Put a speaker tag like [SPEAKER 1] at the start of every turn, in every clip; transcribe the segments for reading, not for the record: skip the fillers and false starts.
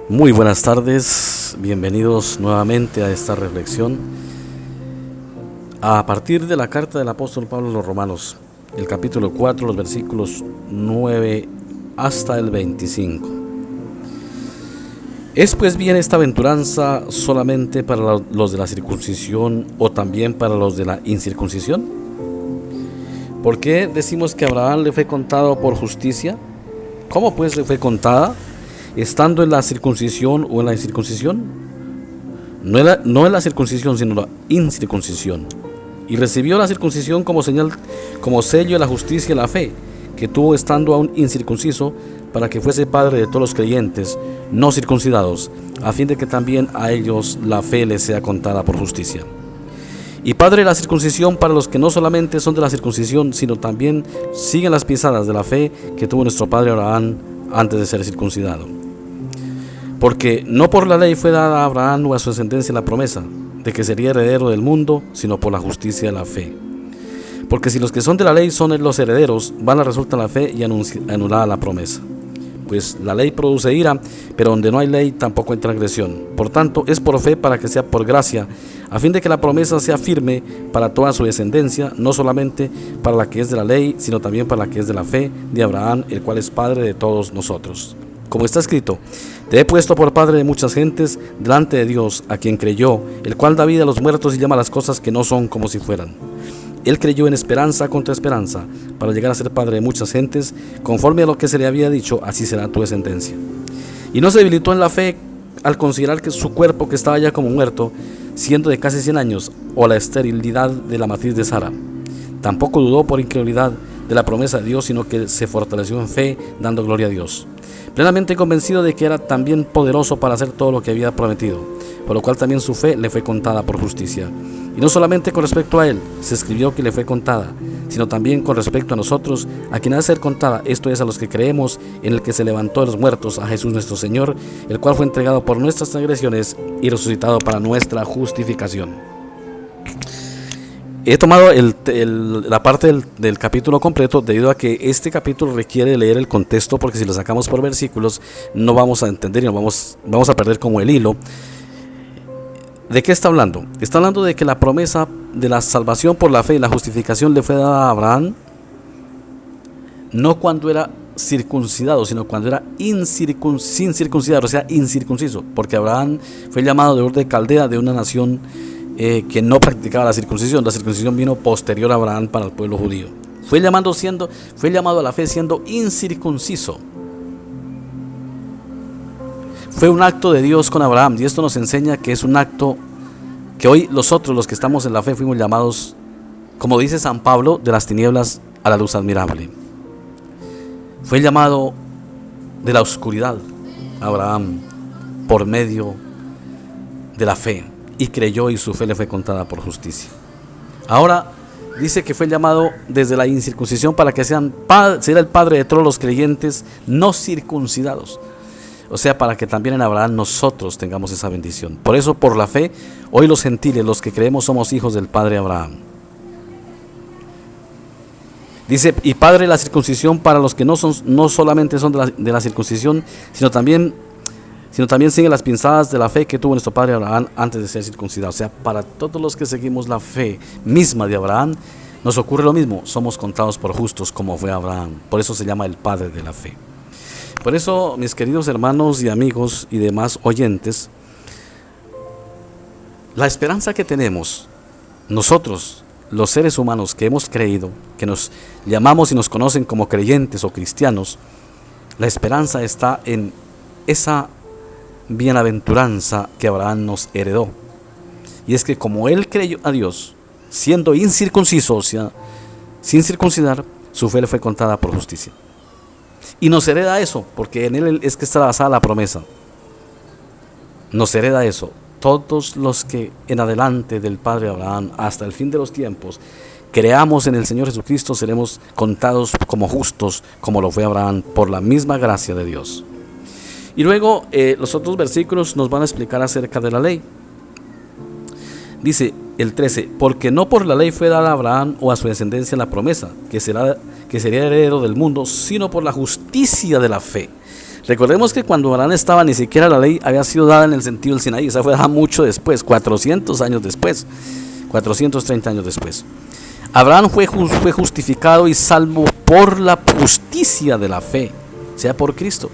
[SPEAKER 1] Muy buenas tardes, bienvenidos nuevamente a esta reflexión a partir de la carta del apóstol Pablo a los Romanos, el capítulo 4, los versículos 9 hasta el 25. ¿Es pues bien esta aventuranza solamente para los de la circuncisión o también para los de la incircuncisión? ¿Por qué decimos que a Abraham le fue contado por justicia? ¿Cómo pues le fue contada? ¿Estando en la circuncisión o en la incircuncisión? No en la circuncisión, sino la incircuncisión. Y recibió la circuncisión como señal, como sello de la justicia y la fe, que tuvo estando aún incircunciso, para que fuese padre de todos los creyentes no circuncidados, a fin de que también a ellos la fe les sea contada por justicia. Y padre de la circuncisión para los que no solamente son de la circuncisión, sino también siguen las pisadas de la fe que tuvo nuestro padre Abraham antes de ser circuncidado. Porque no por la ley fue dada a Abraham o a su descendencia la promesa de que sería heredero del mundo, sino por la justicia de la fe. Porque si los que son de la ley son los herederos, vana resulta la fe y anulada la promesa. Pues la ley produce ira, pero donde no hay ley tampoco hay transgresión. Por tanto, es por fe para que sea por gracia, a fin de que la promesa sea firme para toda su descendencia, no solamente para la que es de la ley, sino también para la que es de la fe de Abraham, el cual es padre de todos nosotros. Como está escrito: te he puesto por padre de muchas gentes delante de Dios, a quien creyó, el cual da vida a los muertos y llama a las cosas que no son como si fueran. Él creyó en esperanza contra esperanza, para llegar a ser padre de muchas gentes, conforme a lo que se le había dicho, así será tu descendencia. Y no se debilitó en la fe al considerar que su cuerpo, que estaba ya como muerto, siendo de casi 100 años, o la esterilidad de la matriz de Sara. Tampoco dudó por incredulidad de la promesa de Dios, sino que se fortaleció en fe, dando gloria a Dios, plenamente convencido de que era también poderoso para hacer todo lo que había prometido, por lo cual también su fe le fue contada por justicia. Y no solamente con respecto a él se escribió que le fue contada, sino también con respecto a nosotros, a quien ha de ser contada, esto es, a los que creemos en el que se levantó de los muertos, a Jesús nuestro Señor, el cual fue entregado por nuestras transgresiones y resucitado para nuestra justificación. He tomado la parte del capítulo completo debido a que este capítulo requiere leer el contexto, porque si lo sacamos por versículos no vamos a entender y vamos a perder como el hilo. ¿De qué está hablando? Está hablando de que la promesa de la salvación por la fe y la justificación le fue dada a Abraham no cuando era circuncidado, sino cuando era sin circuncidar, o sea, incircunciso, porque Abraham fue llamado de Ur de Caldea, de una nación que no practicaba la circuncisión. La circuncisión vino posterior a Abraham para el pueblo judío. Fue llamado a la fe siendo incircunciso. Fue un acto de Dios con Abraham, y esto nos enseña que es un acto que hoy nosotros, los que estamos en la fe, fuimos llamados, como dice San Pablo, de las tinieblas a la luz admirable. Fue llamado de la oscuridad Abraham por medio de la fe, y creyó, y su fe le fue contada por justicia. Ahora dice que fue llamado desde la incircuncisión para que será el padre de todos los creyentes no circuncidados. O sea, para que también en Abraham nosotros tengamos esa bendición. Por eso, por la fe, hoy los gentiles, los que creemos, somos hijos del padre Abraham. Dice: y padre de la circuncisión para los que no solamente son de la circuncisión, sino también siguen las pisadas de la fe que tuvo nuestro padre Abraham antes de ser circuncidado. O sea, para todos los que seguimos la fe misma de Abraham, nos ocurre lo mismo. Somos contados por justos como fue Abraham. Por eso se llama el padre de la fe. Por eso, mis queridos hermanos y amigos y demás oyentes, la esperanza que tenemos nosotros, los seres humanos que hemos creído, que nos llamamos y nos conocen como creyentes o cristianos, la esperanza está en esa bienaventuranza que Abraham nos heredó. Y es que como él creyó a Dios, siendo incircunciso, o sea, sin circuncidar, su fe le fue contada por justicia. Y nos hereda eso, porque en él es que está basada la promesa. Nos hereda eso. Todos los que en adelante del Padre Abraham hasta el fin de los tiempos creamos en el Señor Jesucristo, seremos contados como justos, como lo fue Abraham, por la misma gracia de Dios. Y luego los otros versículos nos van a explicar acerca de la ley. Dice el 13: porque no por la ley fue dada a Abraham o a su descendencia la promesa, que sería heredero del mundo, sino por la justicia de la fe. Recordemos que cuando Abraham estaba, ni siquiera la ley había sido dada en el sentido del Sinaí. Esa fue dada mucho después, 400 años después, 430 años después. Abraham fue justificado y salvo por la justicia de la fe, o sea, por Cristo,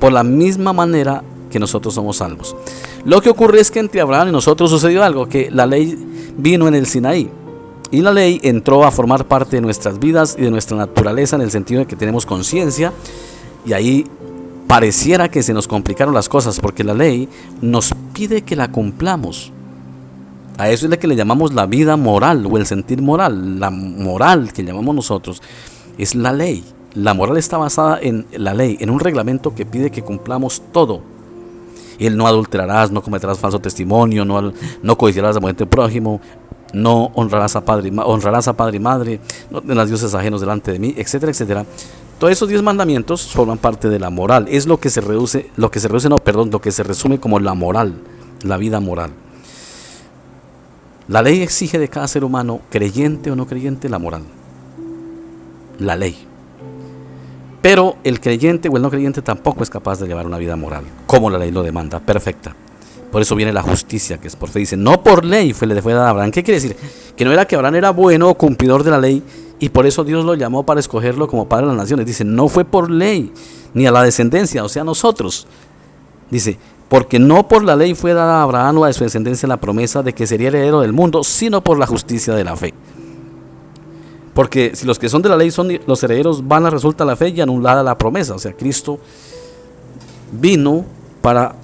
[SPEAKER 1] por la misma manera que nosotros somos salvos. Lo que ocurre es que entre Abraham y nosotros sucedió algo, que la ley vino en el Sinaí, y la ley entró a formar parte de nuestras vidas y de nuestra naturaleza, en el sentido de que tenemos conciencia, y ahí pareciera que se nos complicaron las cosas, porque la ley nos pide que la cumplamos. A eso es lo que le llamamos la vida moral o el sentir moral. La moral que llamamos nosotros es la ley. La moral está basada en la ley, en un reglamento que pide que cumplamos todo. El no adulterarás, no cometerás falso testimonio, no codiciarás la mujer de tu prójimo, no honrarás a padre y madre, no tendrás dioses ajenos delante de mí, etcétera, etcétera. Todos esos 10 mandamientos forman parte de la moral. Es lo que se resume como la moral, la vida moral. La ley exige de cada ser humano, creyente o no creyente, la moral. La ley. Pero el creyente o el no creyente tampoco es capaz de llevar una vida moral, como la ley lo demanda, perfecta. Por eso viene la justicia, que es por fe. Dice, no por ley le fue dada a Abraham. ¿Qué quiere decir? Que no era que Abraham era bueno o cumplidor de la ley, y por eso Dios lo llamó para escogerlo como padre de las naciones. Dice, no fue por ley, ni a la descendencia, o sea, nosotros. Dice, porque no por la ley fue dada a Abraham o a su descendencia la promesa de que sería heredero del mundo, sino por la justicia de la fe. Porque si los que son de la ley son los herederos, vana resulta la fe y anulada la promesa. O sea, Cristo vino para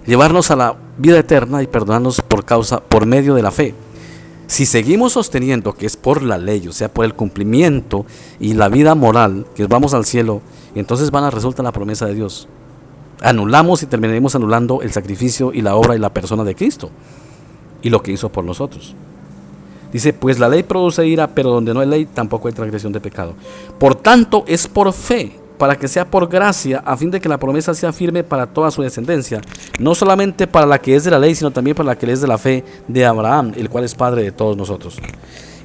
[SPEAKER 1] llevarnos a la vida eterna y perdonarnos por medio de la fe. Si seguimos sosteniendo que es por la ley, o sea, por el cumplimiento y la vida moral, que vamos al cielo, entonces vana resulta la promesa de Dios. Anulamos y terminaremos anulando el sacrificio y la obra y la persona de Cristo y lo que hizo por nosotros. Dice, pues la ley produce ira, pero donde no hay ley tampoco hay transgresión de pecado. Por tanto, es por fe, para que sea por gracia, a fin de que la promesa sea firme para toda su descendencia, no solamente para la que es de la ley, sino también para la que es de la fe de Abraham, el cual es padre de todos nosotros.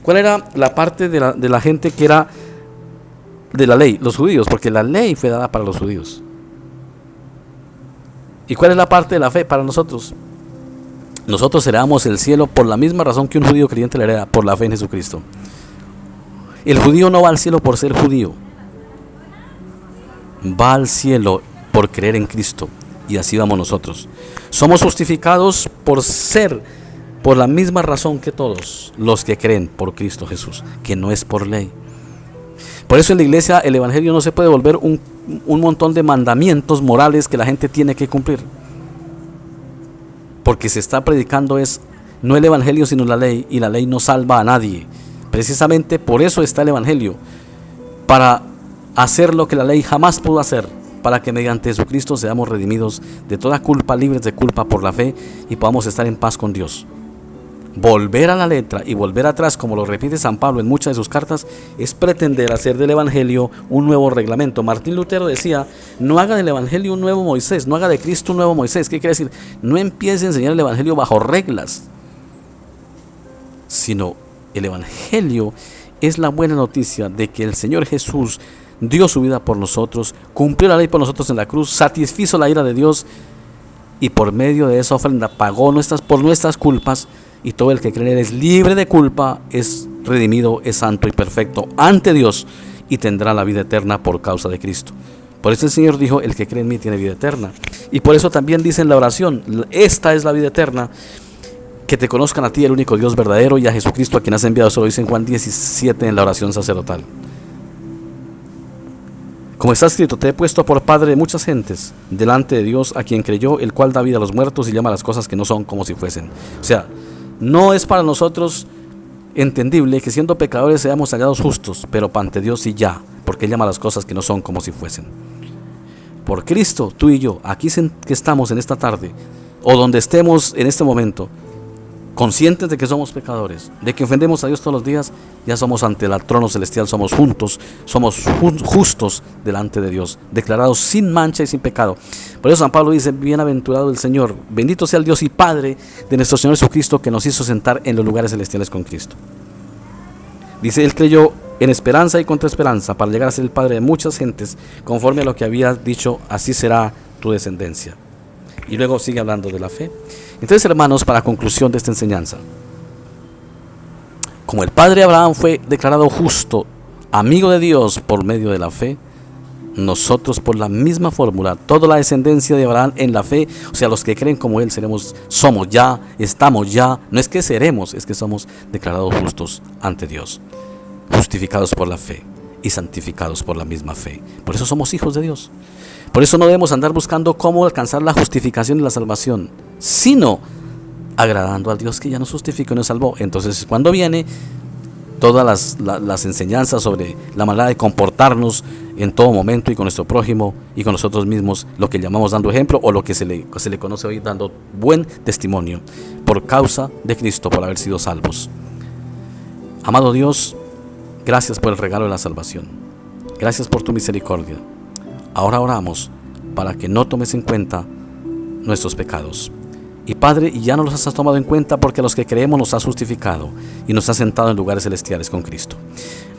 [SPEAKER 1] ¿Cuál era la parte de la gente que era de la ley? Los judíos, porque la ley fue dada para los judíos. ¿Y cuál es la parte de la fe para nosotros? Nosotros heredamos el cielo por la misma razón que un judío creyente le hereda, por la fe en Jesucristo. El judío no va al cielo por ser judío, va al cielo por creer en Cristo, y así vamos nosotros. Somos justificados por la misma razón que todos los que creen por Cristo Jesús, que no es por ley. Por eso en la iglesia el evangelio no se puede volver un montón de mandamientos morales que la gente tiene que cumplir, porque se está predicando no el evangelio sino la ley, y la ley no salva a nadie. Precisamente por eso está el evangelio, para hacer lo que la ley jamás pudo hacer, para que mediante Jesucristo seamos redimidos de toda culpa, libres de culpa por la fe, y podamos estar en paz con Dios. Volver a la letra y volver atrás, como lo repite San Pablo en muchas de sus cartas, es pretender hacer del evangelio un nuevo reglamento. Martín Lutero decía, no haga del evangelio un nuevo Moisés, no haga de Cristo un nuevo Moisés. ¿Qué quiere decir? No empiece a enseñar el evangelio bajo reglas, sino el evangelio es la buena noticia de que el Señor Jesús dio su vida por nosotros, cumplió la ley por nosotros en la cruz, satisfizo la ira de Dios, y por medio de esa ofrenda pagó por nuestras culpas. Y todo el que cree en él es libre de culpa, es redimido, es santo y perfecto ante Dios, y tendrá la vida eterna por causa de Cristo. Por eso el Señor dijo, el que cree en mí tiene vida eterna. Y por eso también dice en la oración, esta es la vida eterna, que te conozcan a ti, el único Dios verdadero, y a Jesucristo a quien has enviado. Eso lo dice en Juan 17 en la oración sacerdotal. Como está escrito, te he puesto por padre de muchas gentes delante de Dios, a quien creyó, el cual da vida a los muertos y llama a las cosas que no son como si fuesen. O sea, no es para nosotros entendible que siendo pecadores seamos hallados justos, pero ante Dios sí ya, porque Él llama a las cosas que no son como si fuesen. Por Cristo, tú y yo, aquí que estamos en esta tarde, o donde estemos en este momento, conscientes de que somos pecadores, de que ofendemos a Dios todos los días, ya somos ante el trono celestial, somos justos delante de Dios, declarados sin mancha y sin pecado. Por eso San Pablo dice, bienaventurado el Señor, bendito sea el Dios y Padre de nuestro Señor Jesucristo, que nos hizo sentar en los lugares celestiales con Cristo. Dice, Él creyó en esperanza y contra esperanza, para llegar a ser el padre de muchas gentes, conforme a lo que había dicho, así será tu descendencia. Y luego sigue hablando de la fe. Entonces, hermanos, para conclusión de esta enseñanza, como el padre Abraham fue declarado justo, amigo de Dios por medio de la fe, nosotros por la misma fórmula, toda la descendencia de Abraham en la fe, o sea, los que creen como él, somos ya, estamos ya, no es que seremos, es que somos declarados justos ante Dios, justificados por la fe y santificados por la misma fe. Por eso somos hijos de Dios. Por eso no debemos andar buscando cómo alcanzar la justificación y la salvación, sino agradando al Dios que ya nos justificó y nos salvó. Entonces, cuando viene todas las enseñanzas sobre la manera de comportarnos en todo momento y con nuestro prójimo y con nosotros mismos, lo que llamamos dando ejemplo, o lo que se le conoce hoy dando buen testimonio por causa de Cristo, por haber sido salvos. Amado Dios, gracias por el regalo de la salvación. Gracias por tu misericordia. Ahora oramos para que no tomes en cuenta nuestros pecados. Y Padre, ya no los has tomado en cuenta, porque a los que creemos nos has justificado y nos has sentado en lugares celestiales con Cristo.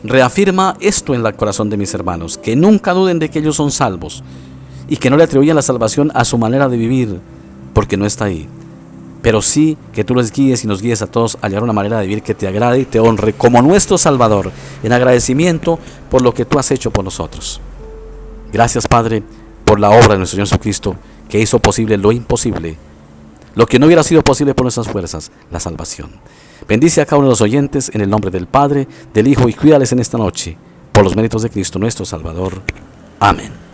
[SPEAKER 1] Reafirma esto en el corazón de mis hermanos, que nunca duden de que ellos son salvos y que no le atribuyan la salvación a su manera de vivir, porque no está ahí. Pero sí que tú les guíes y nos guíes a todos a hallar una manera de vivir que te agrade y te honre como nuestro Salvador, en agradecimiento por lo que tú has hecho por nosotros. Gracias, Padre, por la obra de nuestro Señor Jesucristo, que hizo posible lo imposible, lo que no hubiera sido posible por nuestras fuerzas, la salvación. Bendice a cada uno de los oyentes en el nombre del Padre, del Hijo, y cuídales en esta noche, por los méritos de Cristo nuestro Salvador. Amén.